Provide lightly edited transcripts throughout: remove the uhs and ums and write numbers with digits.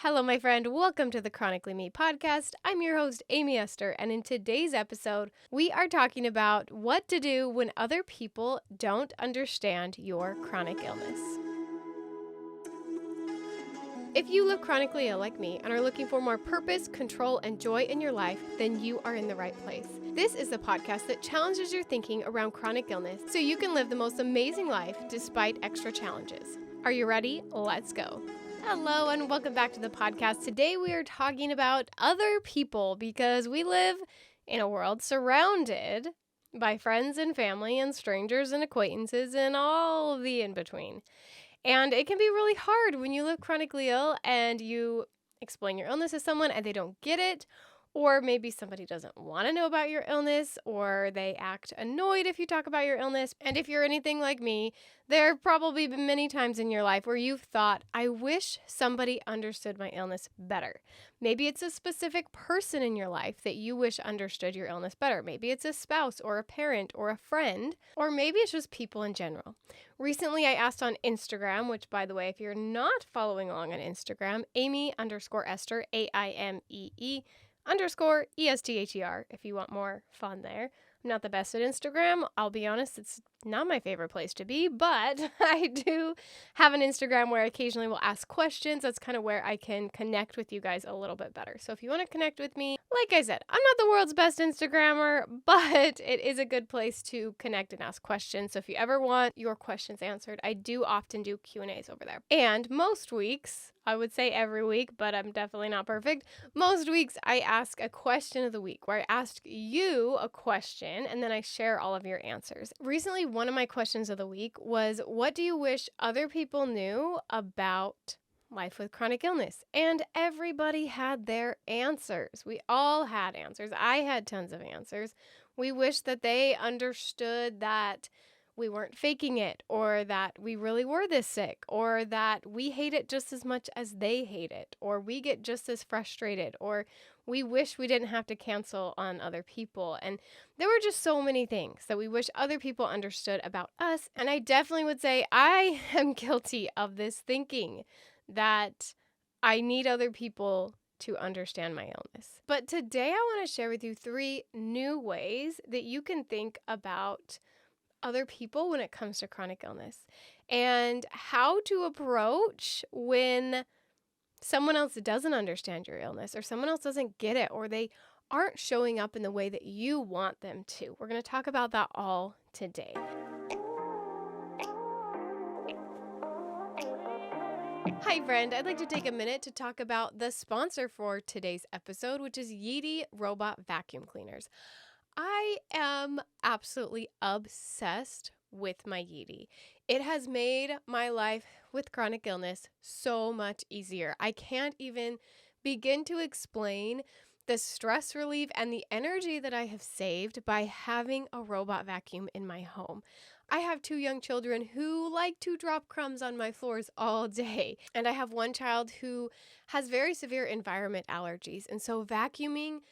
Hello, my friend. Welcome to the Chronically Me podcast. I'm your host, Aimee Esther, and in today's episode, we are talking about what to do when other people don't understand your chronic illness. If you live chronically ill like me and are looking for more purpose, control, and joy in your life, then you are in the right place. This is the podcast that challenges your thinking around chronic illness so you can live the most amazing life despite extra challenges. Are you ready? Let's go. Hello and welcome back to the podcast. Today we are talking about other people because we live in a world surrounded by friends and family and strangers and acquaintances and all of the in-between. And it can be really hard when you live chronically ill and you explain your illness to someone and they don't get it. Or maybe somebody doesn't want to know about your illness, or they act annoyed if you talk about your illness. And if you're anything like me, there have probably been many times in your life where you've thought, I wish somebody understood my illness better. Maybe it's a specific person in your life that you wish understood your illness better. Maybe it's a spouse or a parent or a friend, or maybe it's just people in general. Recently, I asked on Instagram, which, by the way, if you're not following along on Instagram, Aimee_Esther, AIMEE_ESTHER if you want more fun there. I'm not the best at Instagram. I'll be honest, it's not my favorite place to be, but I do have an Instagram where I occasionally will ask questions. That's kind of where I can connect with you guys a little bit better. So if you want to connect with me, like I said, I'm not the world's best Instagrammer, but it is a good place to connect and ask questions. So if you ever want your questions answered, I do often do Q&As over there. And most weeks, I would say every week, but I'm definitely not perfect. Most weeks I ask a question of the week where I ask you a question and then I share all of your answers. Recently, one of my questions of the week was, what do you wish other people knew about life with chronic illness? And everybody had their answers. We all had answers. I had tons of answers. We wish that they understood that we weren't faking it, or that we really were this sick, or that we hate it just as much as they hate it, or we get just as frustrated, or we wish we didn't have to cancel on other people. And there were just so many things that we wish other people understood about us. And I definitely would say I am guilty of this thinking that I need other people to understand my illness. But today I want to share with you 3 new ways that you can think about other people when it comes to chronic illness and how to approach when someone else doesn't understand your illness or someone else doesn't get it or they aren't showing up in the way that you want them to. We're going to talk about that all today. Hi, friend. I'd like to take a minute to talk about the sponsor for today's episode, which is Yeti Robot Vacuum Cleaners. I am absolutely obsessed with my Yeti. It has made my life with chronic illness so much easier. I can't even begin to explain the stress relief and the energy that I have saved by having a robot vacuum in my home. I have 2 young children who like to drop crumbs on my floors all day. And I have one child who has very severe environment allergies. And so vacuuming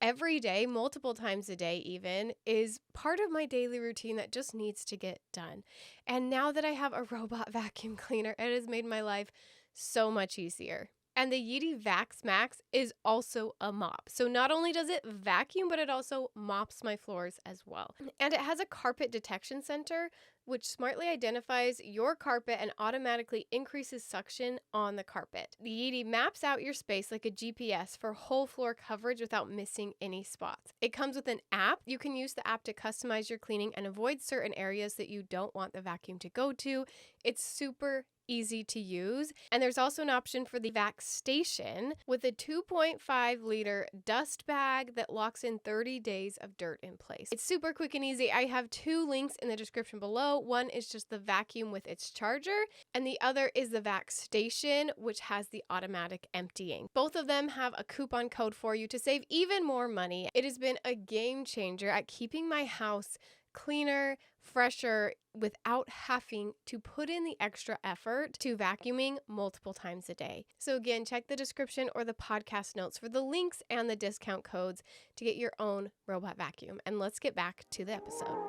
every day, multiple times a day even, is part of my daily routine that just needs to get done. And now that I have a robot vacuum cleaner, it has made my life so much easier. And the Yeti Vax Max is also a mop. So not only does it vacuum, but it also mops my floors as well. And it has a carpet detection center, which smartly identifies your carpet and automatically increases suction on the carpet. The Yeti maps out your space like a GPS for whole floor coverage without missing any spots. It comes with an app. You can use the app to customize your cleaning and avoid certain areas that you don't want the vacuum to go to. It's super easy to use. And there's also an option for the Vax Station with a 2.5 liter dust bag that locks in 30 days of dirt in place. It's super quick and easy. I have 2 links in the description below. One is just the vacuum with its charger, and the other is the Vax Station, which has the automatic emptying. Both of them have a coupon code for you to save even more money. It has been a game changer at keeping my house cleaner, fresher, without having to put in the extra effort to vacuuming multiple times a day. So again, check the description or the podcast notes for the links and the discount codes to get your own robot vacuum. And let's get back to the episode.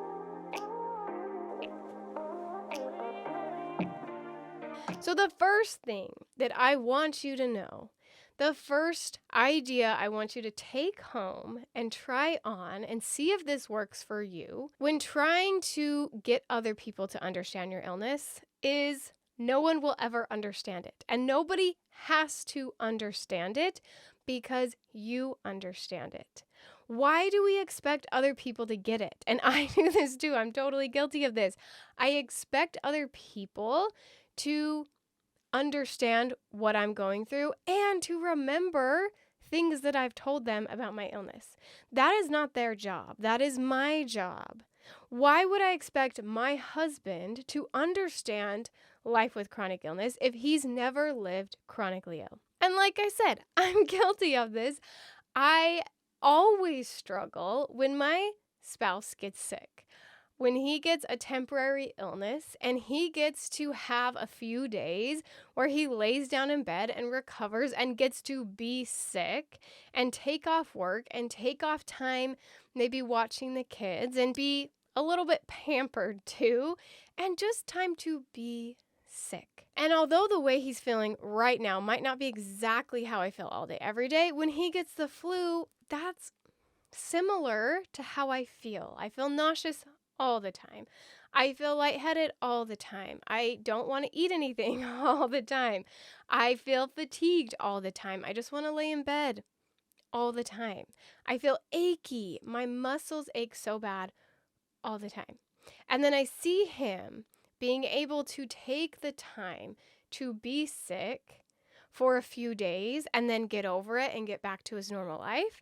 So the first thing that I want you to know, the first idea I want you to take home and try on and see if this works for you when trying to get other people to understand your illness is no one will ever understand it. And nobody has to understand it because you understand it. Why do we expect other people to get it? And I do this too. I'm totally guilty of this. I expect other people to understand what I'm going through and to remember things that I've told them about my illness. That is not their job. That is my job. Why would I expect my husband to understand life with chronic illness if he's never lived chronically ill? And like I said, I'm guilty of this. I always struggle when my spouse gets sick. When he gets a temporary illness and he gets to have a few days where he lays down in bed and recovers and gets to be sick and take off work and take off time, maybe watching the kids and be a little bit pampered too, and just time to be sick. And although the way he's feeling right now might not be exactly how I feel all day, every day, when he gets the flu, that's similar to how I feel. I feel nauseous all the time. I feel lightheaded all the time. I don't want to eat anything all the time. I feel fatigued all the time. I just want to lay in bed all the time. I feel achy. My muscles ache so bad all the time. And then I see him being able to take the time to be sick for a few days and then get over it and get back to his normal life.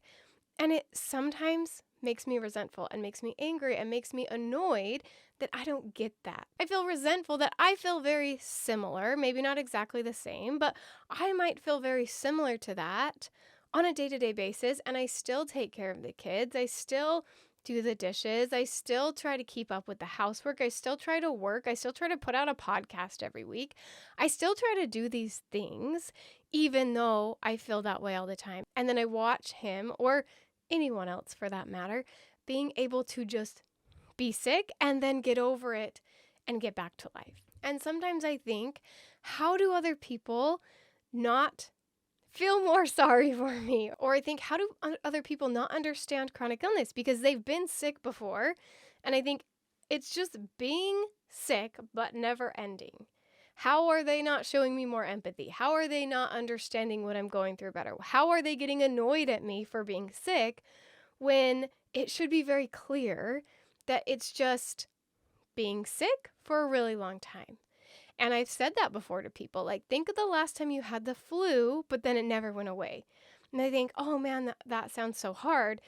And it sometimes makes me resentful and makes me angry and makes me annoyed that I don't get that. I feel resentful that I feel very similar, maybe not exactly the same, but I might feel very similar to that on a day-to-day basis, and I still take care of the kids. I still do the dishes. I still try to keep up with the housework. I still try to work. I still try to put out a podcast every week. I still try to do these things, even though I feel that way all the time. And then I watch him, or anyone else for that matter, being able to just be sick and then get over it and get back to life. And sometimes I think, how do other people not feel more sorry for me? Or I think, how do other people not understand chronic illness? Because they've been sick before. And I think it's just being sick, but never ending. How are they not showing me more empathy? How are they not understanding what I'm going through better? How are they getting annoyed at me for being sick when it should be very clear that it's just being sick for a really long time? And I've said that before to people, like, think of the last time you had the flu, but then it never went away. And I think, oh man, that sounds so hard.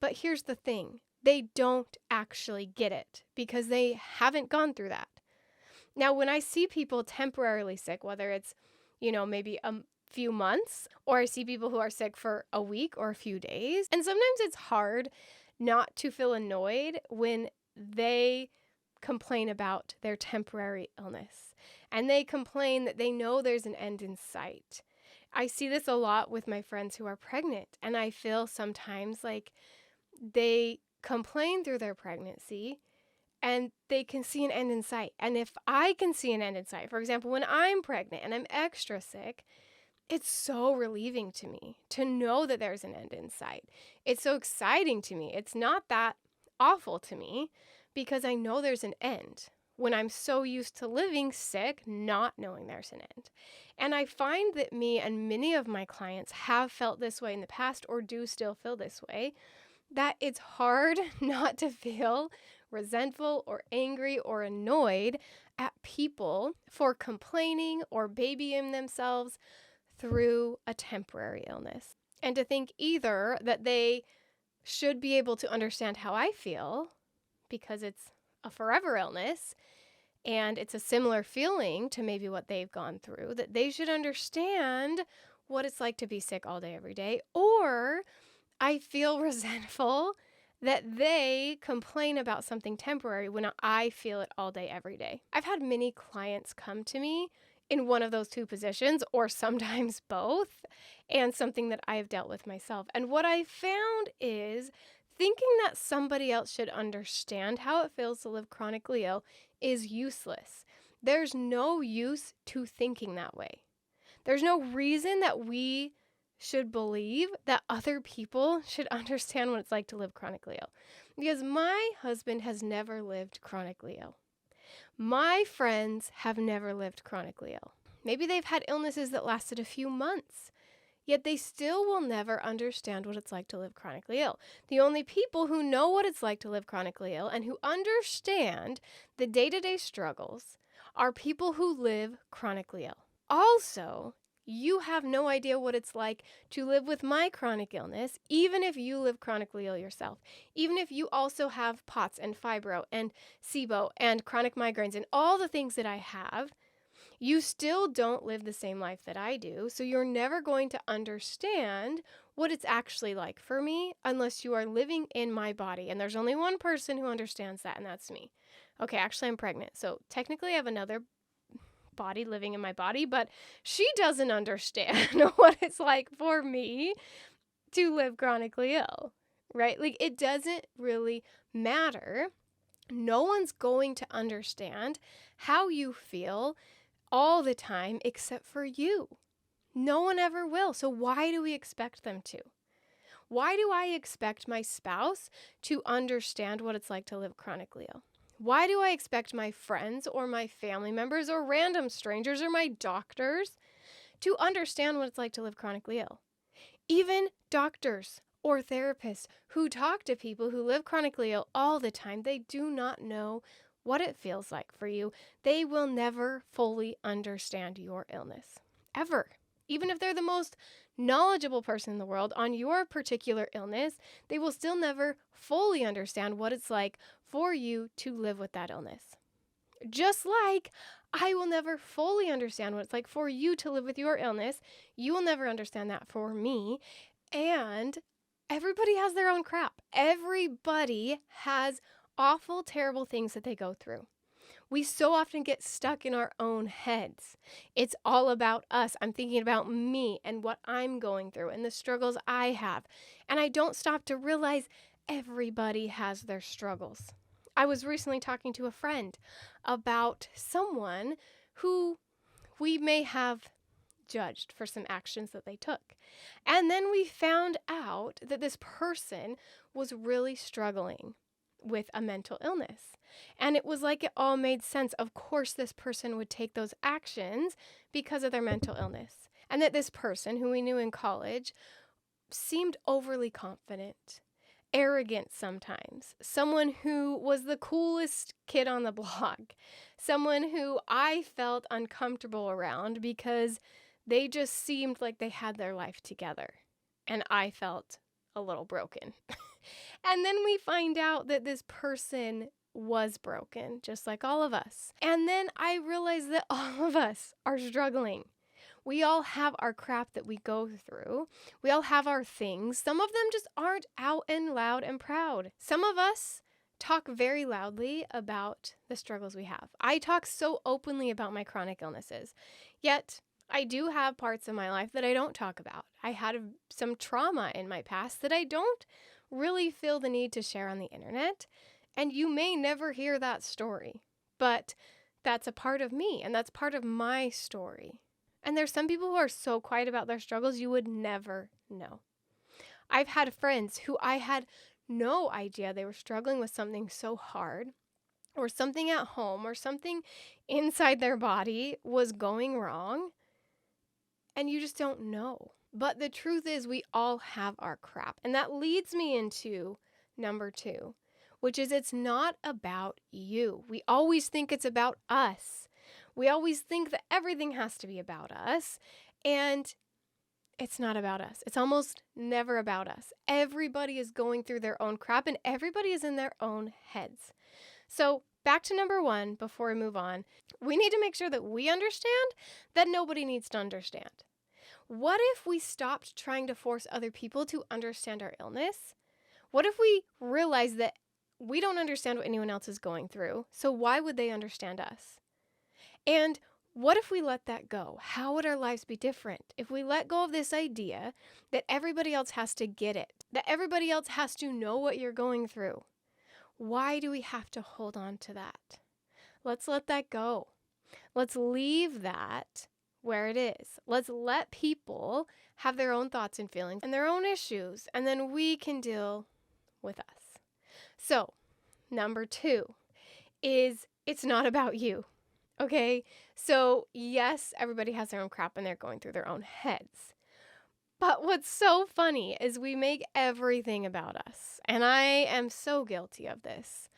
But here's the thing. They don't actually get it because they haven't gone through that. Now, when I see people temporarily sick, whether it's, maybe a few months, or I see people who are sick for a week or a few days, and sometimes it's hard not to feel annoyed when they complain about their temporary illness and they complain that they know there's an end in sight. I see this a lot with my friends who are pregnant, and I feel sometimes like they complain through their pregnancy and they can see an end in sight. And if I can see an end in sight, for example, when I'm pregnant and I'm extra sick, it's so relieving to me to know that there's an end in sight. It's so exciting to me. It's not that awful to me because I know there's an end when I'm so used to living sick, not knowing there's an end. And I find that me and many of my clients have felt this way in the past or do still feel this way, that it's hard not to feel resentful or angry or annoyed at people for complaining or babying themselves through a temporary illness. And to think either that they should be able to understand how I feel because it's a forever illness and it's a similar feeling to maybe what they've gone through, that they should understand what it's like to be sick all day, every day, or I feel resentful that they complain about something temporary when I feel it all day, every day. I've had many clients come to me in one of those two positions, or sometimes both, and something that I've dealt with myself. And what I found is thinking that somebody else should understand how it feels to live chronically ill is useless. There's no use to thinking that way. There's no reason that we should believe that other people should understand what it's like to live chronically ill. Because my husband has never lived chronically ill. My friends have never lived chronically ill. Maybe they've had illnesses that lasted a few months, yet they still will never understand what it's like to live chronically ill. The only people who know what it's like to live chronically ill and who understand the day-to-day struggles are people who live chronically ill. Also, you have no idea what it's like to live with my chronic illness, even if you live chronically ill yourself. Even if you also have POTS and fibro and SIBO and chronic migraines and all the things that I have, you still don't live the same life that I do. So you're never going to understand what it's actually like for me unless you are living in my body. And there's only one person who understands that, and that's me. Okay, actually, I'm pregnant. So technically, I have another body living in my body, but she doesn't understand what it's like for me to live chronically ill, right? Like, it doesn't really matter. No one's going to understand how you feel all the time except for you. No one ever will. So why do we expect them to? Why do I expect my spouse to understand what it's like to live chronically ill? Why do I expect my friends or my family members or random strangers or my doctors to understand what it's like to live chronically ill? Even doctors or therapists who talk to people who live chronically ill all the time, they do not know what it feels like for you. They will never fully understand your illness, ever. Even if they're the most knowledgeable person in the world on your particular illness, they will still never fully understand what it's like for you to live with that illness. Just like I will never fully understand what it's like for you to live with your illness, you will never understand that for me. And everybody has their own crap. Everybody has awful, terrible things that they go through. We so often get stuck in our own heads. It's all about us. I'm thinking about me and what I'm going through and the struggles I have. And I don't stop to realize everybody has their struggles. I was recently talking to a friend about someone who we may have judged for some actions that they took. And then we found out that this person was really struggling with a mental illness. And it was like it all made sense. Of course, this person would take those actions because of their mental illness. And that this person, who we knew in college, seemed overly confident, arrogant sometimes, someone who was the coolest kid on the block, someone who I felt uncomfortable around because they just seemed like they had their life together. And I felt a little broken. And then we find out that this person was broken, just like all of us. And then I realized that all of us are struggling. We all have our crap that we go through. We all have our things. Some of them just aren't out and loud and proud. Some of us talk very loudly about the struggles we have. I talk so openly about my chronic illnesses, yet I do have parts of my life that I don't talk about. I had some trauma in my past that I don't really feel the need to share on the internet, and you may never hear that story, but that's a part of me, and that's part of my story. And there's some people who are so quiet about their struggles you would never know. I've had friends who I had no idea they were struggling with something so hard, or something at home, or something inside their body was going wrong, and you just don't know. But the truth is, we all have our crap. And that leads me into number 2, which is it's not about you. We always think it's about us. We always think that everything has to be about us. And it's not about us. It's almost never about us. Everybody is going through their own crap, and everybody is in their own heads. So back to number 1, before we move on, we need to make sure that we understand that nobody needs to understand. What if we stopped trying to force other people to understand our illness? What if we realized that we don't understand what anyone else is going through, so why would they understand us? And what if we let that go? How would our lives be different if we let go of this idea that everybody else has to get it, that everybody else has to know what you're going through? Why do we have to hold on to that? Let's let that go. Let's leave that where it is. Let's let people have their own thoughts and feelings and their own issues, and then we can deal with us. So, number 2 is it's not about you. Okay? So, yes, everybody has their own crap and they're going through their own heads. But what's so funny is we make everything about us. And I am so guilty of this.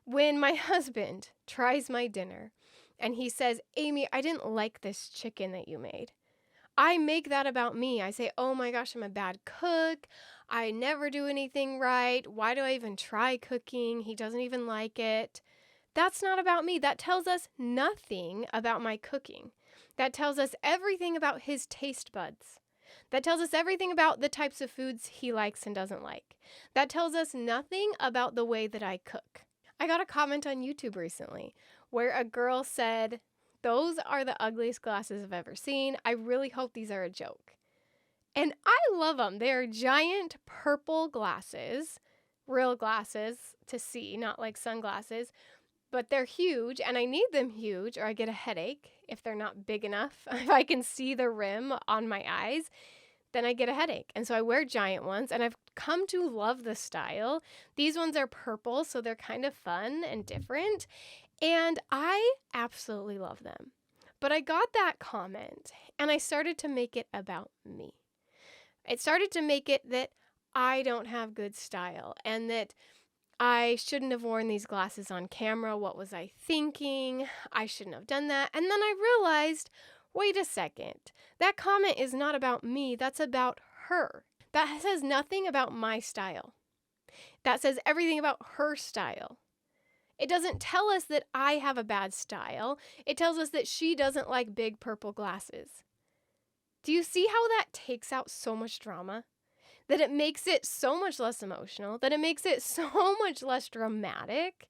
When my husband tries my dinner and he says, Aimee, I didn't like this chicken that you made. I make that about me. I say, oh my gosh, I'm a bad cook. I never do anything right. Why do I even try cooking? He doesn't even like it. That's not about me. That tells us nothing about my cooking. That tells us everything about his taste buds. That tells us everything about the types of foods he likes and doesn't like. That tells us nothing about the way that I cook. I got a comment on YouTube recently where a girl said, those are the ugliest glasses I've ever seen. I really hope these are a joke. And I love them. They're giant purple glasses, real glasses to see, not like sunglasses, but they're huge and I need them huge or I get a headache if they're not big enough. If I can see the rim on my eyes, then I get a headache. And so I wear giant ones and I've come to love the style. These ones are purple, so they're kind of fun and different. And I absolutely love them. But I got that comment and I started to make it about me. It started to make it that I don't have good style and that I shouldn't have worn these glasses on camera. What was I thinking? I shouldn't have done that. And then I realized, wait a second. That comment is not about me. That's about her. That says nothing about my style. That says everything about her style. It doesn't tell us that I have a bad style. It tells us that she doesn't like big purple glasses. Do you see how that takes out so much drama? That it makes it so much less emotional, that it makes it so much less dramatic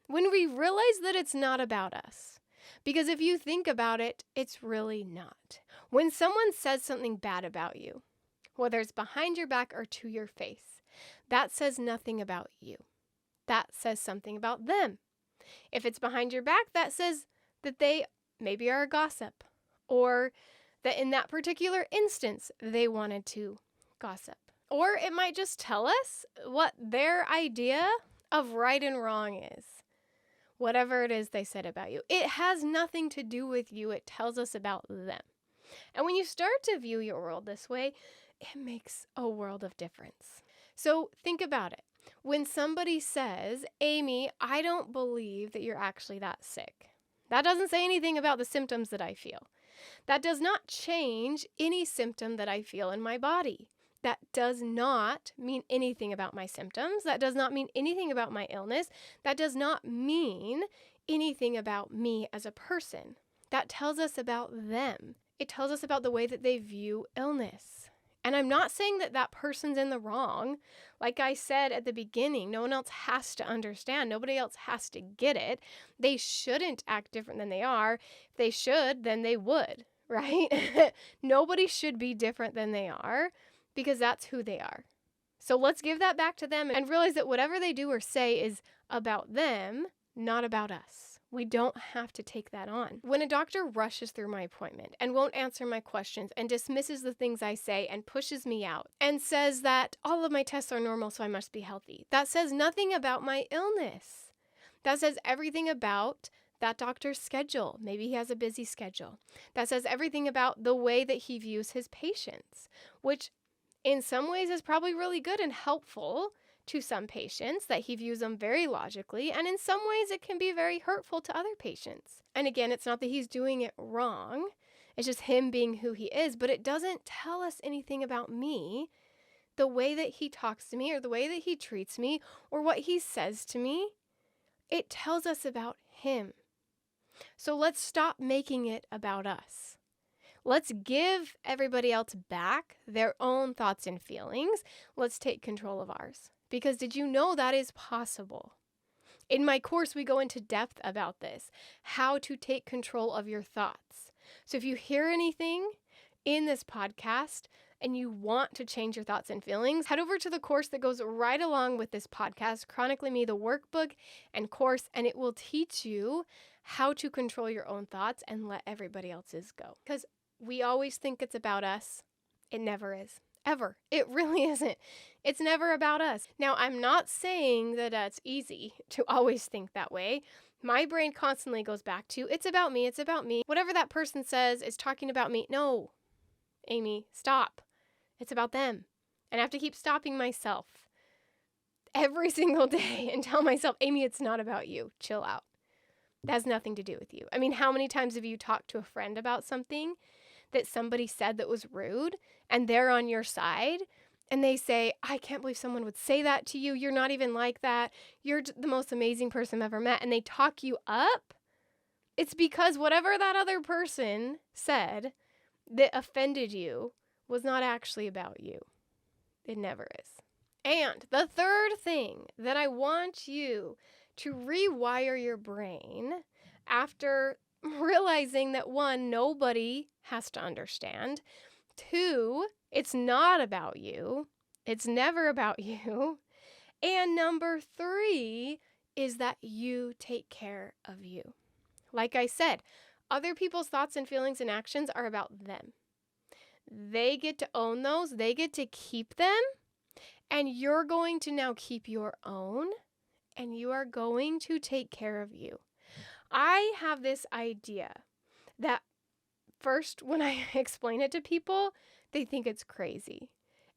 when we realize that it's not about us. Because if you think about it, it's really not. When someone says something bad about you, whether it's behind your back or to your face, that says nothing about you. That says something about them. If it's behind your back, that says that they maybe are a gossip, or that in that particular instance, they wanted to gossip. Or it might just tell us what their idea of right and wrong is. Whatever it is they said about you. It has nothing to do with you. It tells us about them. And when you start to view your world this way, it makes a world of difference. So think about it. When somebody says, Aimee, I don't believe that you're actually that sick. That doesn't say anything about the symptoms that I feel. That does not change any symptom that I feel in my body. That does not mean anything about my symptoms. That does not mean anything about my illness. That does not mean anything about me as a person. That tells us about them. It tells us about the way that they view illness. And I'm not saying that that person's in the wrong. Like I said at the beginning, no one else has to understand. Nobody else has to get it. They shouldn't act different than they are. If they should, then they would, right? Nobody should be different than they are, because that's who they are. So let's give that back to them and realize that whatever they do or say is about them, not about us. We don't have to take that on. When a doctor rushes through my appointment and won't answer my questions and dismisses the things I say and pushes me out and says that all of my tests are normal, so I must be healthy, that says nothing about my illness. That says everything about that doctor's schedule. Maybe he has a busy schedule. That says everything about the way that he views his patients, which in some ways is probably really good and helpful to some patients, that he views them very logically, and in some ways it can be very hurtful to other patients. And again, it's not that he's doing it wrong, it's just him being who he is, but it doesn't tell us anything about me, the way that he talks to me or the way that he treats me or what he says to me. It tells us about him. So let's stop making it about us. Let's give everybody else back their own thoughts and feelings. Let's take control of ours. Because did you know that is possible? In my course, we go into depth about this, how to take control of your thoughts. So if you hear anything in this podcast and you want to change your thoughts and feelings, head over to the course that goes right along with this podcast, Chronically Me, the workbook and course, and it will teach you how to control your own thoughts and let everybody else's go. Because we always think it's about us. It never is. Ever. It really isn't. It's never about us. Now, I'm not saying that it's easy to always think that way. My brain constantly goes back to, it's about me, it's about me. Whatever that person says is talking about me. No, Aimee, stop. It's about them. And I have to keep stopping myself every single day and tell myself, Aimee, it's not about you. Chill out. That has nothing to do with you. I mean, how many times have you talked to a friend about something that somebody said that was rude and they're on your side and they say, I can't believe someone would say that to you. You're not even like that. You're the most amazing person I've ever met. And they talk you up. It's because whatever that other person said that offended you was not actually about you. It never is. And the third thing that I want you to rewire your brain after realizing that, one, nobody has to understand. Two, it's not about you. It's never about you. And number three is that you take care of you. Like I said, other people's thoughts and feelings and actions are about them. They get to own those. They get to keep them. And you're going to now keep your own. And you are going to take care of you. I have this idea that first, when I explain it to people, they think it's crazy.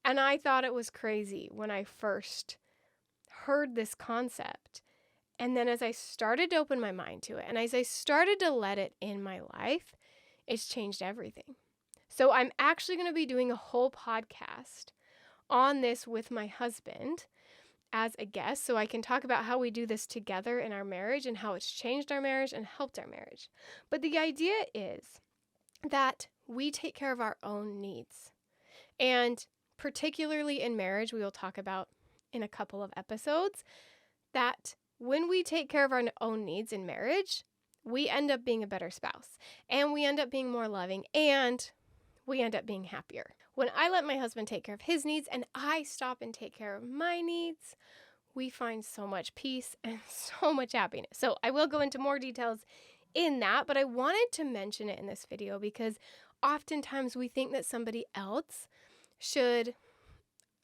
And I thought it was crazy when I first heard this concept. And then as I started to open my mind to it, and as I started to let it in my life, it's changed everything. So I'm actually going to be doing a whole podcast on this with my husband as a guest, so I can talk about how we do this together in our marriage and how it's changed our marriage and helped our marriage. But the idea is that we take care of our own needs. And particularly in marriage, we will talk about in a couple of episodes, that when we take care of our own needs in marriage, we end up being a better spouse, and we end up being more loving, and we end up being happier. When I let my husband take care of his needs and I stop and take care of my needs, we find so much peace and so much happiness. So I will go into more details in that, but I wanted to mention it in this video because oftentimes we think that somebody else should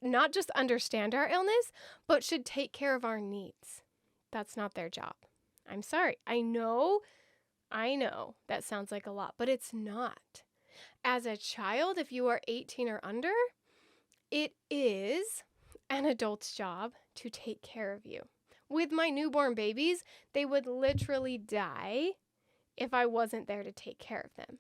not just understand our illness, but should take care of our needs. That's not their job. I'm sorry. I know that sounds like a lot, but it's not. As a child, if you are 18 or under, it is an adult's job to take care of you. With my newborn babies, they would literally die if I wasn't there to take care of them.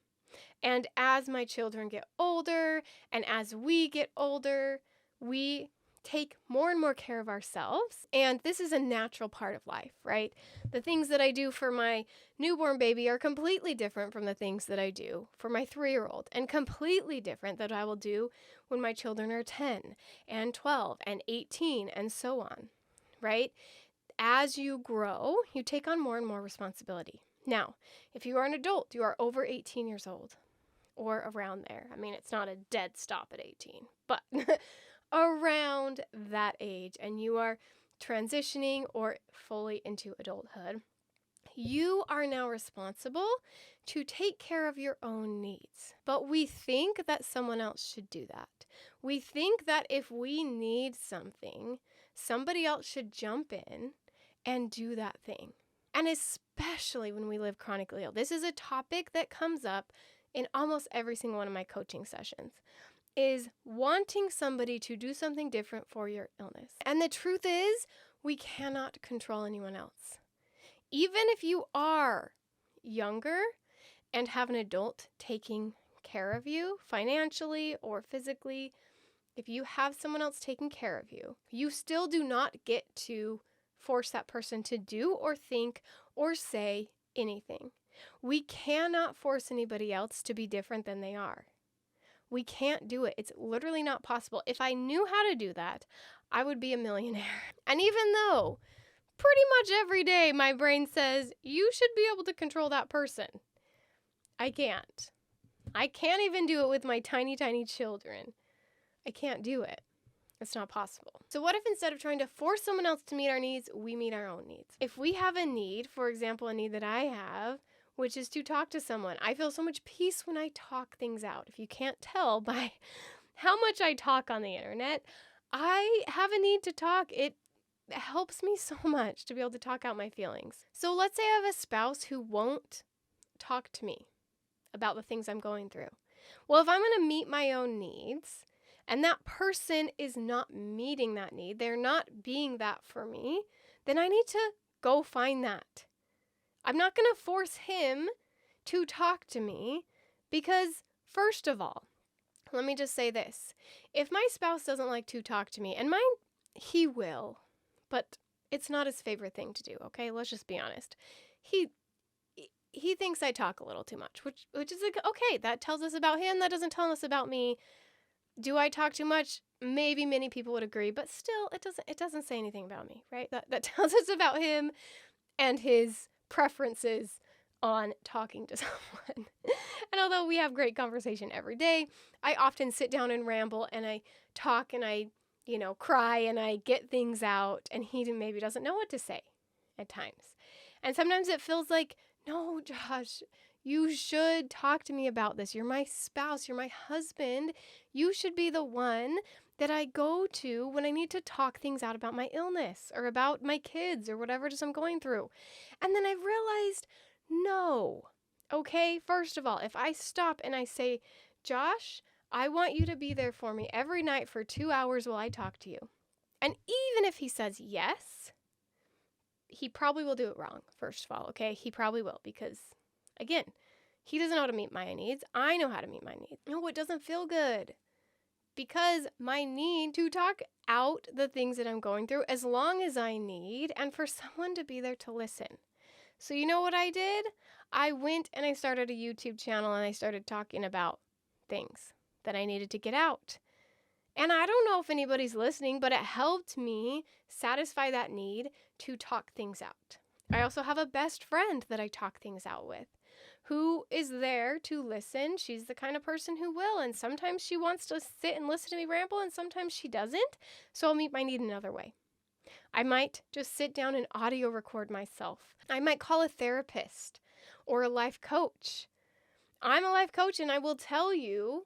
And as my children get older, and as we get older, we take more and more care of ourselves. And this is a natural part of life, right? The things that I do for my newborn baby are completely different from the things that I do for my 3-year-old, and completely different that I will do when my children are 10 and 12 and 18 and so on, right? As you grow, you take on more and more responsibility. Now, if you are an adult, you are over 18 years old or around there. I mean, it's not a dead stop at 18, but around that age, and you are transitioning or fully into adulthood, you are now responsible to take care of your own needs. But we think that someone else should do that. We think that if we need something, somebody else should jump in and do that thing. And especially when we live chronically ill. This is a topic that comes up in almost every single one of my coaching sessions, is wanting somebody to do something different for your illness. And the truth is, we cannot control anyone else. Even if you are younger and have an adult taking care of you financially or physically, if you have someone else taking care of you, you still do not get to force that person to do or think or say anything. We cannot force anybody else to be different than they are. We can't do it. It's literally not possible. If I knew how to do that, I would be a millionaire. And even though pretty much every day my brain says, you should be able to control that person, I can't. I can't even do it with my tiny, tiny children. I can't do it. It's not possible. So what if instead of trying to force someone else to meet our needs, we meet our own needs? If we have a need, for example, a need that I have, which is to talk to someone. I feel so much peace when I talk things out. If you can't tell by how much I talk on the internet, I have a need to talk. It helps me so much to be able to talk out my feelings. So let's say I have a spouse who won't talk to me about the things I'm going through. Well, if I'm going to meet my own needs and that person is not meeting that need, they're not being that for me, then I need to go find that. I'm not going to force him to talk to me because, first of all, let me just say this. If my spouse doesn't like to talk to me, and mine, he will, but it's not his favorite thing to do, okay? Let's just be honest. He thinks I talk a little too much, which is like, okay, that tells us about him. That doesn't tell us about me. Do I talk too much? Maybe many people would agree, but still, it doesn't say anything about me, right? That tells us about him and his preferences on talking to someone. And although we have great conversation every day, I often sit down and ramble and I talk and I, cry and I get things out, and he maybe doesn't know what to say at times. And sometimes it feels like, no, Josh, you should talk to me about this. You're my spouse. You're my husband. You should be the one that I go to when I need to talk things out about my illness or about my kids or whatever it is I'm going through. And then I realized, no. Okay, first of all, if I stop and I say, Josh, I want you to be there for me every night for 2 hours while I talk to you. And even if he says yes, he probably will do it wrong, first of all, okay? He probably will because, again, he doesn't know how to meet my needs. I know how to meet my needs. No, it doesn't feel good because my need to talk out the things that I'm going through as long as I need and for someone to be there to listen. So you know what I did? I went and I started a YouTube channel and I started talking about things that I needed to get out. And I don't know if anybody's listening, but it helped me satisfy that need to talk things out. I also have a best friend that I talk things out with who is there to listen. She's the kind of person who will, and sometimes she wants to sit and listen to me ramble, and sometimes she doesn't, so I'll meet my need another way. I might just sit down and audio record myself. I might call a therapist or a life coach. I'm a life coach, and I will tell you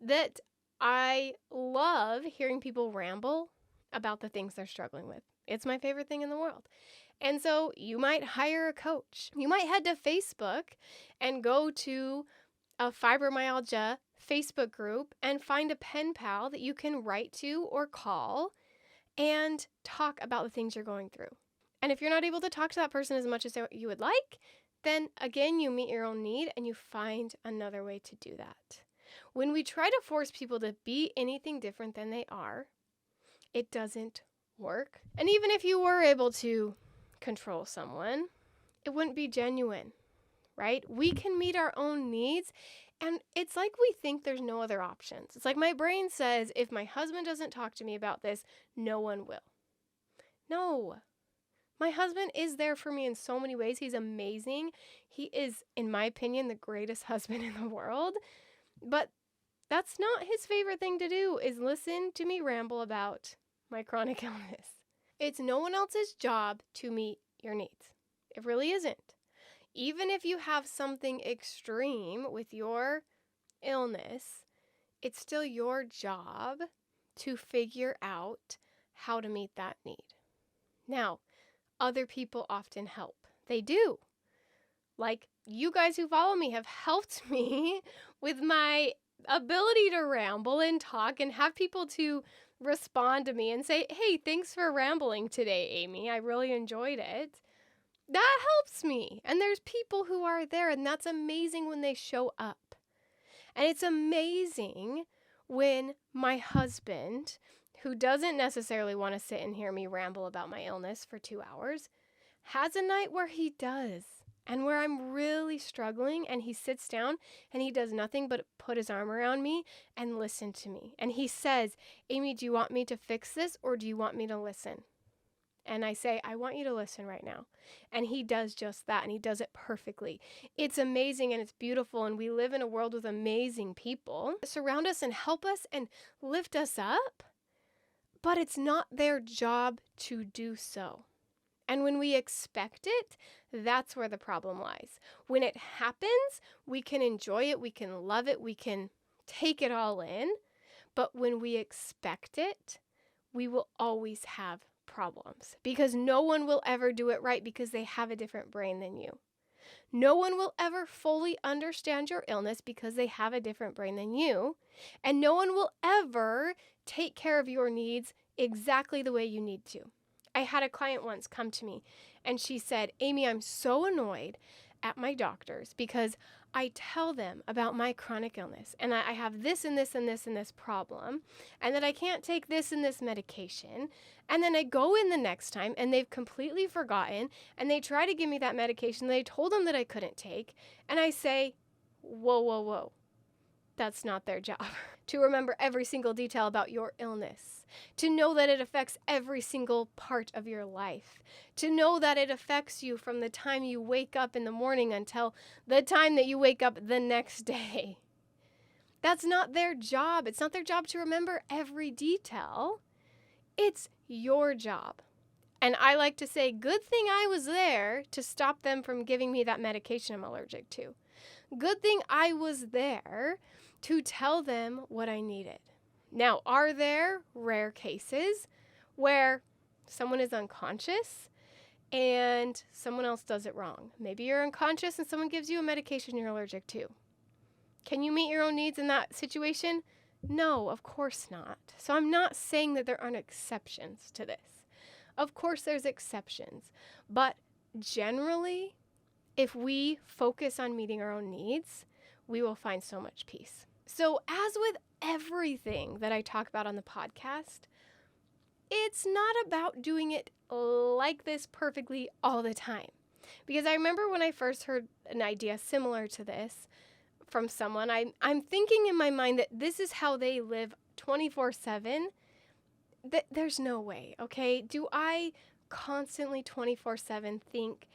that I love hearing people ramble about the things they're struggling with. It's my favorite thing in the world. And so you might hire a coach. You might head to Facebook and go to a fibromyalgia Facebook group and find a pen pal that you can write to or call and talk about the things you're going through. And if you're not able to talk to that person as much as you would like, then again, you meet your own need and you find another way to do that. When we try to force people to be anything different than they are, it doesn't work. And even if you were able to control someone, it wouldn't be genuine, right? We can meet our own needs, and it's like we think there's no other options. It's like my brain says, if my husband doesn't talk to me about this, no one will. No. My husband is there for me in so many ways. He's amazing. He is, in my opinion, the greatest husband in the world. But that's not his favorite thing to do, is listen to me ramble about my chronic illness. It's no one else's job to meet your needs. It really isn't. Even if you have something extreme with your illness, it's still your job to figure out how to meet that need. Now, other people often help. They do. Like you guys who follow me have helped me with my ability to ramble and talk and have people to respond to me and say, hey, thanks for rambling today, Aimee. I really enjoyed it. That helps me. And there's people who are there, and that's amazing when they show up. And it's amazing when my husband, who doesn't necessarily want to sit and hear me ramble about my illness for 2 hours, has a night where he does. And where I'm really struggling, and he sits down and he does nothing but put his arm around me and listen to me. And he says, Aimee, do you want me to fix this or do you want me to listen? and I say, I want you to listen right now. And he does just that, and he does it perfectly. It's amazing and it's beautiful, and we live in a world with amazing people that surround us and help us and lift us up, but it's not their job to do so. And when we expect it, that's where the problem lies. When it happens, we can enjoy it, we can love it, we can take it all in. But when we expect it, we will always have problems because no one will ever do it right because they have a different brain than you. No one will ever fully understand your illness because they have a different brain than you. And no one will ever take care of your needs exactly the way you need to. I had a client once come to me and she said, Aimee, I'm so annoyed at my doctors because I tell them about my chronic illness and I have this and this and this and this problem and that I can't take this and this medication. And then I go in the next time and they've completely forgotten and they try to give me that medication that I told them that I couldn't take. And I say, whoa, whoa, whoa. That's not their job. To remember every single detail about your illness, to know that it affects every single part of your life, to know that it affects you from the time you wake up in the morning until the time that you wake up the next day. That's not their job. It's not their job to remember every detail. It's your job. And I like to say, good thing I was there to stop them from giving me that medication I'm allergic to. Good thing I was there to tell them what I needed. Now, are there rare cases where someone is unconscious and someone else does it wrong? Maybe you're unconscious and someone gives you a medication you're allergic to. Can you meet your own needs in that situation? No, of course not. So I'm not saying that there aren't exceptions to this. Of course there's exceptions, but generally, if we focus on meeting our own needs, we will find so much peace. So as with everything that I talk about on the podcast, it's not about doing it like this perfectly all the time. Because I remember when I first heard an idea similar to this from someone, I'm thinking in my mind that this is how they live 24/7. There's no way, okay? Do I constantly 24/7 think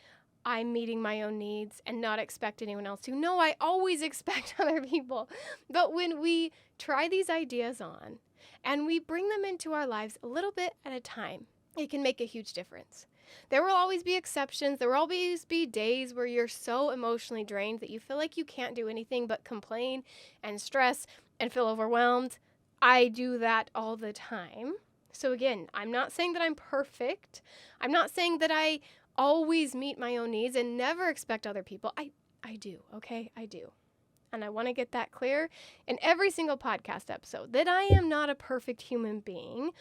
I'm meeting my own needs and not expect anyone else to? No, I always expect other people. But when we try these ideas on and we bring them into our lives a little bit at a time, it can make a huge difference. There will always be exceptions. There will always be days where you're so emotionally drained that you feel like you can't do anything but complain and stress and feel overwhelmed. I do that all the time. So again, I'm not saying that I'm perfect. I'm not saying that I always meet my own needs and never expect other people. I do, okay? I do. And I want to get that clear in every single podcast episode that I am not a perfect human being.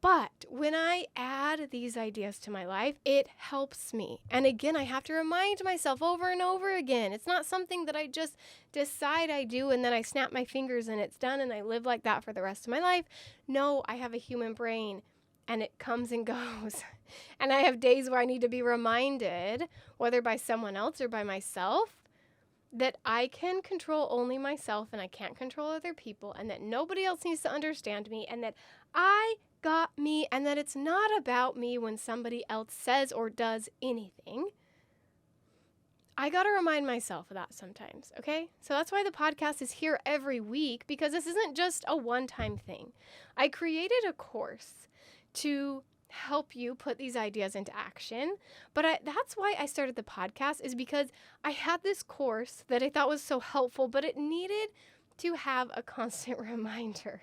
But when I add these ideas to my life, it helps me. And again, I have to remind myself over and over again. It's not something that I just decide I do and then I snap my fingers and it's done and I live like that for the rest of my life. No, I have a human brain and it comes and goes. And I have days where I need to be reminded, whether by someone else or by myself, that I can control only myself and I can't control other people and that nobody else needs to understand me and that I got me and that it's not about me when somebody else says or does anything. I got to remind myself of that sometimes, okay? So that's why the podcast is here every week, because this isn't just a one-time thing. I created a course to help you put these ideas into action. But that's why I started the podcast, is because I had this course that I thought was so helpful, but it needed to have a constant reminder.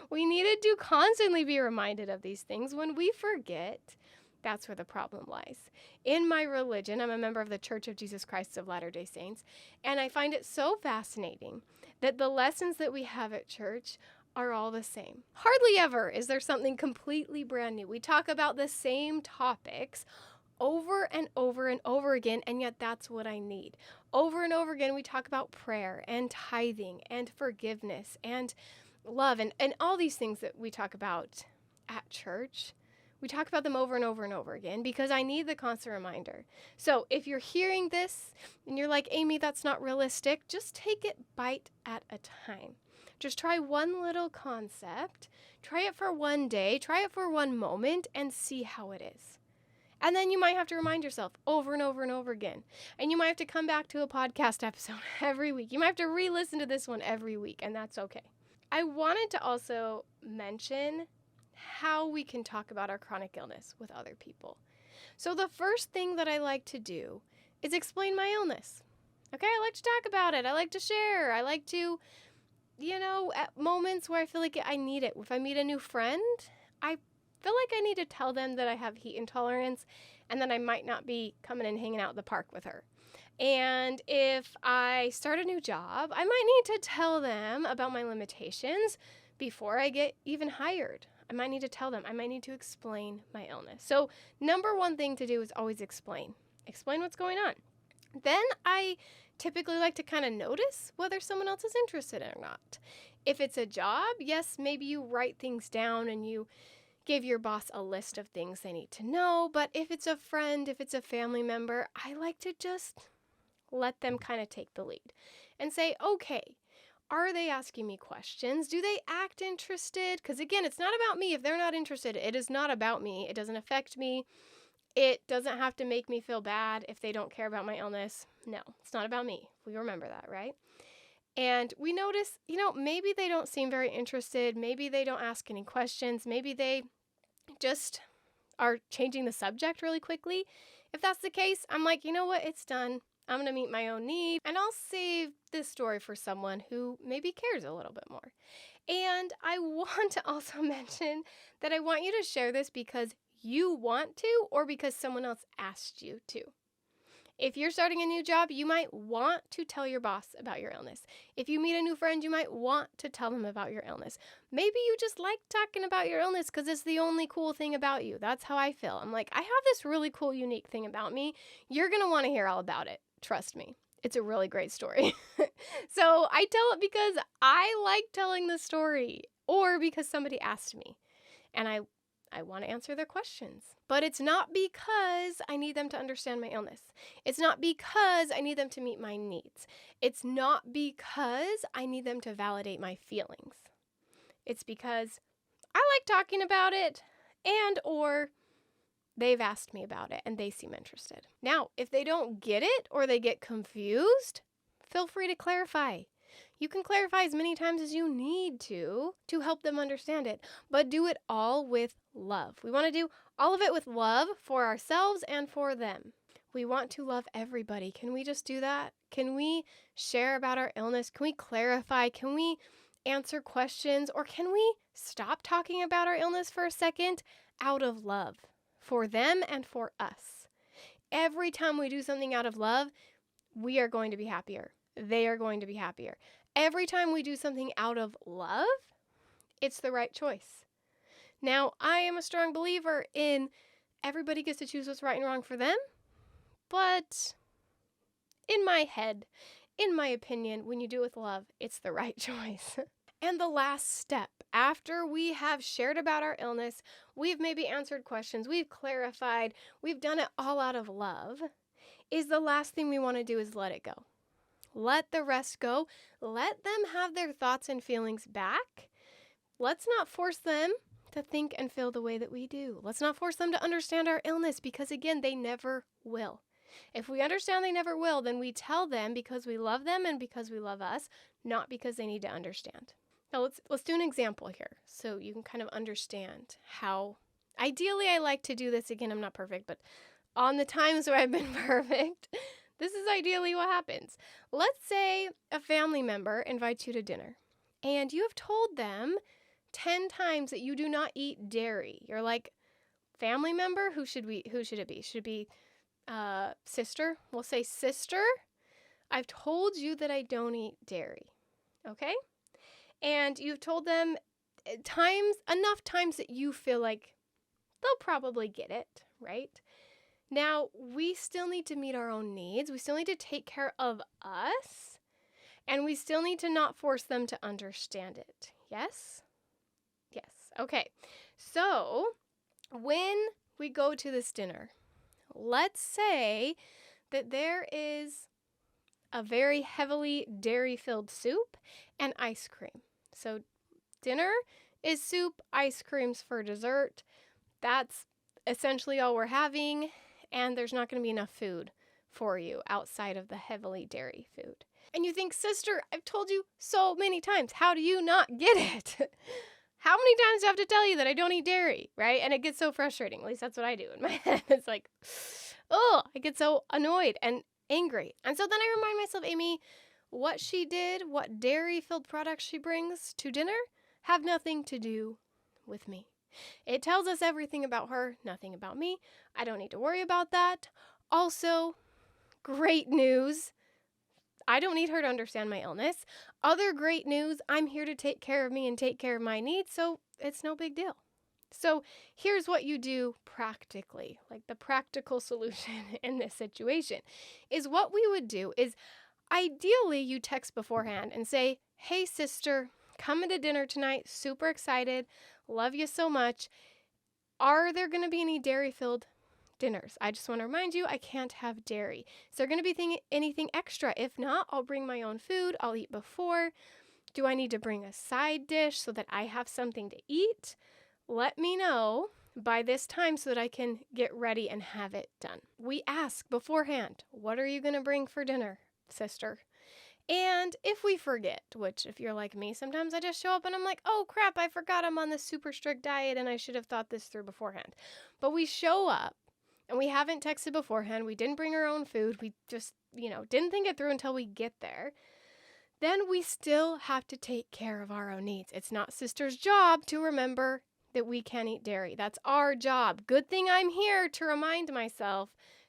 We needed to constantly be reminded of these things. When we forget, that's where the problem lies. In my religion, I'm a member of the Church of Jesus Christ of Latter-day Saints, and I find it so fascinating that the lessons that we have at church are all the same. Hardly ever is there something completely brand new. We talk about the same topics over and over and over again, and yet that's what I need. Over and over again, we talk about prayer and tithing and forgiveness and love and all these things that we talk about at church. We talk about them over and over and over again because I need the constant reminder. So if you're hearing this and you're like, Aimee, that's not realistic, just take it bite at a time. Just try one little concept, try it for one day, try it for one moment, and see how it is. And then you might have to remind yourself over and over and over again. And you might have to come back to a podcast episode every week. You might have to re-listen to this one every week, and that's okay. I wanted to also mention how we can talk about our chronic illness with other people. So the first thing that I like to do is explain my illness. Okay, I like to talk about it. I like to share. I like to, at moments where I feel like I need it. If I meet a new friend, I feel like I need to tell them that I have heat intolerance and that I might not be coming and hanging out at the park with her. And if I start a new job, I might need to tell them about my limitations before I get even hired. I might need to tell them. I might need to explain my illness. So number one thing to do is always explain. Explain what's going on. Then I typically like to kind of notice whether someone else is interested or not. If it's a job, yes, maybe you write things down and you give your boss a list of things they need to know. But if it's a friend, if it's a family member, I like to just let them kind of take the lead and say, okay, are they asking me questions? Do they act interested? Because again, it's not about me. If they're not interested, it is not about me. It doesn't affect me. It doesn't have to make me feel bad if they don't care about my illness. No, it's not about me. We remember that, right? And we notice, maybe they don't seem very interested. Maybe they don't ask any questions. Maybe they just are changing the subject really quickly. If that's the case, I'm like, you know what? It's done. I'm going to meet my own need, and I'll save this story for someone who maybe cares a little bit more. And I want to also mention that I want you to share this because you want to or because someone else asked you to. If you're starting a new job, you might want to tell your boss about your illness. If you meet a new friend, you might want to tell them about your illness. Maybe you just like talking about your illness because it's the only cool thing about you. That's how I feel. I'm like, I have this really cool, unique thing about me. You're going to want to hear all about it. Trust me. It's a really great story. So I tell it because I like telling the story or because somebody asked me and I want to answer their questions. But it's not because I need them to understand my illness. It's not because I need them to meet my needs. It's not because I need them to validate my feelings. It's because I like talking about it and or they've asked me about it and they seem interested. Now, if they don't get it or they get confused, feel free to clarify. You can clarify as many times as you need to help them understand it, but do it all with love. We want to do all of it with love for ourselves and for them. We want to love everybody. Can we just do that? Can we share about our illness? Can we clarify? Can we answer questions? Or can we stop talking about our illness for a second out of love for them and for us? Every time we do something out of love, we are going to be happier. They are going to be happier. Every time we do something out of love, it's the right choice. Now, I am a strong believer in everybody gets to choose what's right and wrong for them, but in my head, in my opinion, when you do it with love, it's the right choice. And the last step, after we have shared about our illness, we've maybe answered questions, we've clarified, we've done it all out of love, is the last thing we want to do is let it go. Let the rest go. Let them have their thoughts and feelings back. Let's not force them to think and feel the way that we do. Let's not force them to understand our illness because, again, they never will. If we understand they never will, then we tell them because we love them and because we love us, not because they need to understand. Now, let's do an example here so you can kind of understand how, ideally, I like to do this. Again, I'm not perfect, but on the times where I've been perfect, this is ideally what happens. Let's say a family member invites you to dinner and you have told them 10 times that you do not eat dairy. You're like, family member, who should it be? Should it be sister? We'll say sister. I've told you that I don't eat dairy. Okay? And you've told them enough times that you feel like they'll probably get it, right? Now, we still need to meet our own needs. We still need to take care of us. And we still need to not force them to understand it. Yes? Yes. Okay. So, when we go to this dinner, let's say that there is a very heavily dairy-filled soup and ice cream. So, dinner is soup, ice creams for dessert. That's essentially all we're having, and there's not going to be enough food for you outside of the heavily dairy food. And you think, sister, I've told you so many times, how do you not get it? How many times do I have to tell you that I don't eat dairy, right? And it gets so frustrating. At least that's what I do in my head. It's like, oh, I get so annoyed and angry. And so then I remind myself, Aimee, what she did, what dairy-filled products she brings to dinner, have nothing to do with me. It tells us everything about her, nothing about me. I don't need to worry about that. Also, great news. I don't need her to understand my illness. Other great news, I'm here to take care of me and take care of my needs, so it's no big deal. So here's what you do practically, like the practical solution in this situation, is what we would do is ideally you text beforehand and say, hey sister, coming to dinner tonight, super excited, love you so much. Are there going to be any dairy-filled dinners? I just want to remind you, I can't have dairy. Is there going to be anything extra? If not, I'll bring my own food. I'll eat before. Do I need to bring a side dish so that I have something to eat? Let me know by this time so that I can get ready and have it done. We ask beforehand, what are you going to bring for dinner, sister? And if we forget, which if you're like me, sometimes I just show up and I'm like, oh crap, I forgot I'm on this super strict diet and I should have thought this through beforehand. But we show up and we haven't texted beforehand. We didn't bring our own food. We just, didn't think it through until we get there. Then we still have to take care of our own needs. It's not sister's job to remember that we can't eat dairy. That's our job. Good thing I'm here to remind myself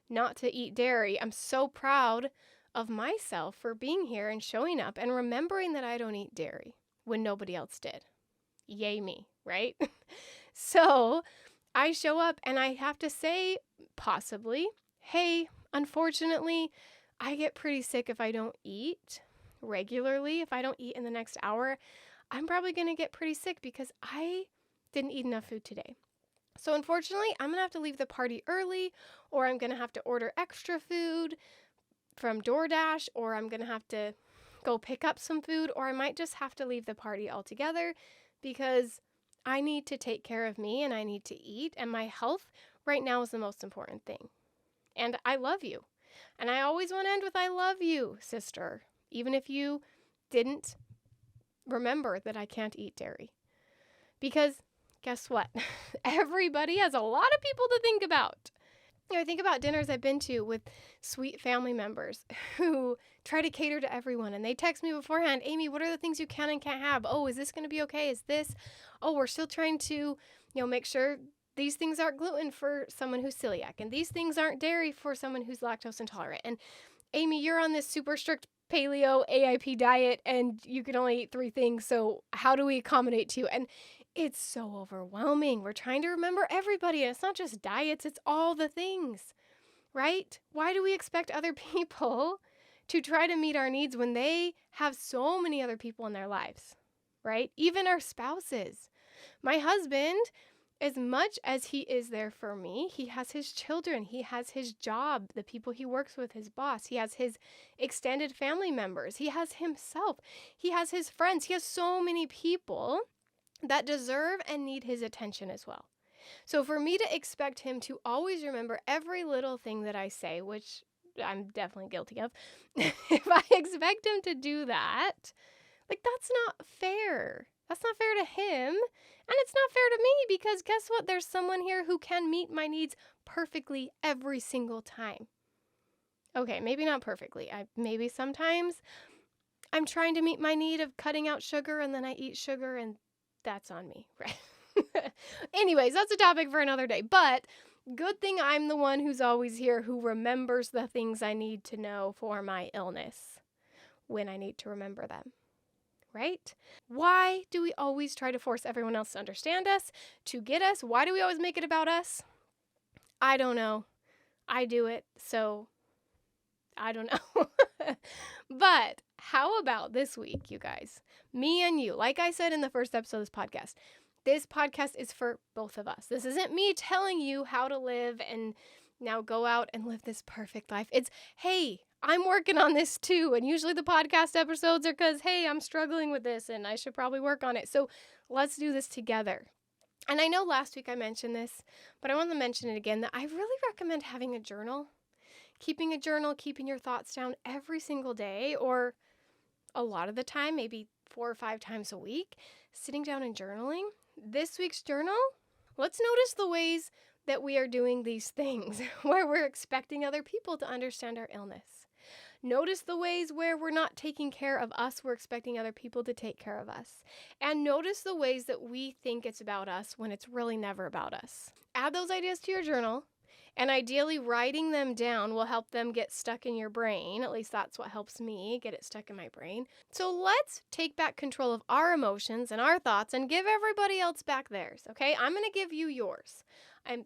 not to eat dairy. I'm so proud of myself for being here and showing up and remembering that I don't eat dairy when nobody else did. Yay me, right? So I show up and I have to say, possibly, hey, unfortunately, I get pretty sick if I don't eat regularly. If I don't eat in the next hour, I'm probably going to get pretty sick because I didn't eat enough food today. So unfortunately, I'm going to have to leave the party early, or I'm going to have to order extra food from DoorDash, or I'm going to have to go pick up some food, or I might just have to leave the party altogether because I need to take care of me and I need to eat, and my health right now is the most important thing. And I love you. And I always want to end with I love you, sister, even if you didn't remember that I can't eat dairy. Because guess what? Everybody has a lot of people to think about. I think about dinners I've been to with sweet family members who try to cater to everyone. And they text me beforehand, Aimee, what are the things you can and can't have? Oh, is this going to be okay? Is this? Oh, we're still trying to, make sure these things aren't gluten for someone who's celiac. And these things aren't dairy for someone who's lactose intolerant. And Aimee, you're on this super strict paleo AIP diet and you can only eat 3 things. So how do we accommodate to you? And it's so overwhelming. We're trying to remember everybody. And it's not just diets, it's all the things, right? Why do we expect other people to try to meet our needs when they have so many other people in their lives, right? Even our spouses. My husband, as much as he is there for me, he has his children, he has his job, the people he works with, his boss, he has his extended family members, he has himself, he has his friends, he has so many people that deserve and need his attention as well. So for me to expect him to always remember every little thing that I say, which I'm definitely guilty of, if I expect him to do that, that's not fair. That's not fair to him, and it's not fair to me because guess what? There's someone here who can meet my needs perfectly every single time. Okay, maybe not perfectly. Maybe sometimes I'm trying to meet my need of cutting out sugar and then I eat sugar and that's on me, right? Anyways, that's a topic for another day. But good thing I'm the one who's always here who remembers the things I need to know for my illness when I need to remember them, right? Why do we always try to force everyone else to understand us, to get us? Why do we always make it about us? I don't know. I do it, so I don't know. But how about this week, you guys? Me and you. Like I said in the first episode of this podcast is for both of us. This isn't me telling you how to live and now go out and live this perfect life. It's, hey, I'm working on this too. And usually the podcast episodes are because, hey, I'm struggling with this and I should probably work on it. So let's do this together. And I know last week I mentioned this, but I want to mention it again, that I really recommend having a journal. Keeping a journal, keeping your thoughts down every single day, or a lot of the time, maybe 4 or 5 times a week, sitting down and journaling. This week's journal, let's notice the ways that we are doing these things where we're expecting other people to understand our illness. Notice the ways where we're not taking care of us, we're expecting other people to take care of us. And notice the ways that we think it's about us when it's really never about us. Add those ideas to your journal, and ideally writing them down will help them get stuck in your brain. At least that's what helps me get it stuck in my brain. So let's take back control of our emotions and our thoughts and give everybody else back theirs, okay? I'm going to give you yours. I'm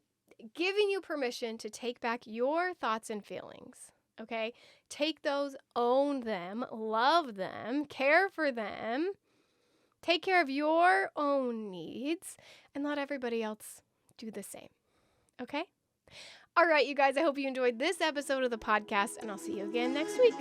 giving you permission to take back your thoughts and feelings. Okay, take those, own them, love them, care for them, take care of your own needs, and let everybody else do the same. Okay? All right, you guys, I hope you enjoyed this episode of the podcast, and I'll see you again next week.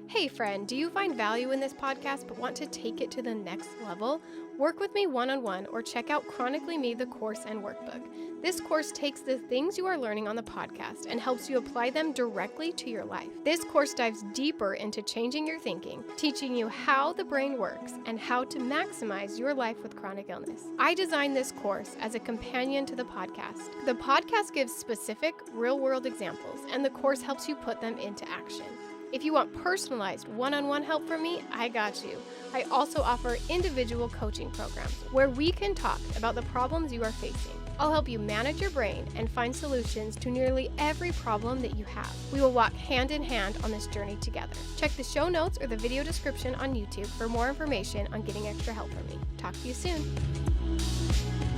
Hey friend, do you find value in this podcast but want to take it to the next level? Work with me one-on-one or check out Chronically Me, the course and workbook. This course takes the things you are learning on the podcast and helps you apply them directly to your life. This course dives deeper into changing your thinking, teaching you how the brain works and how to maximize your life with chronic illness. I designed this course as a companion to the podcast. The podcast gives specific, real-world examples, and the course helps you put them into action. If you want personalized one-on-one help from me, I got you. I also offer individual coaching programs where we can talk about the problems you are facing. I'll help you manage your brain and find solutions to nearly every problem that you have. We will walk hand in hand on this journey together. Check the show notes or the video description on YouTube for more information on getting extra help from me. Talk to you soon.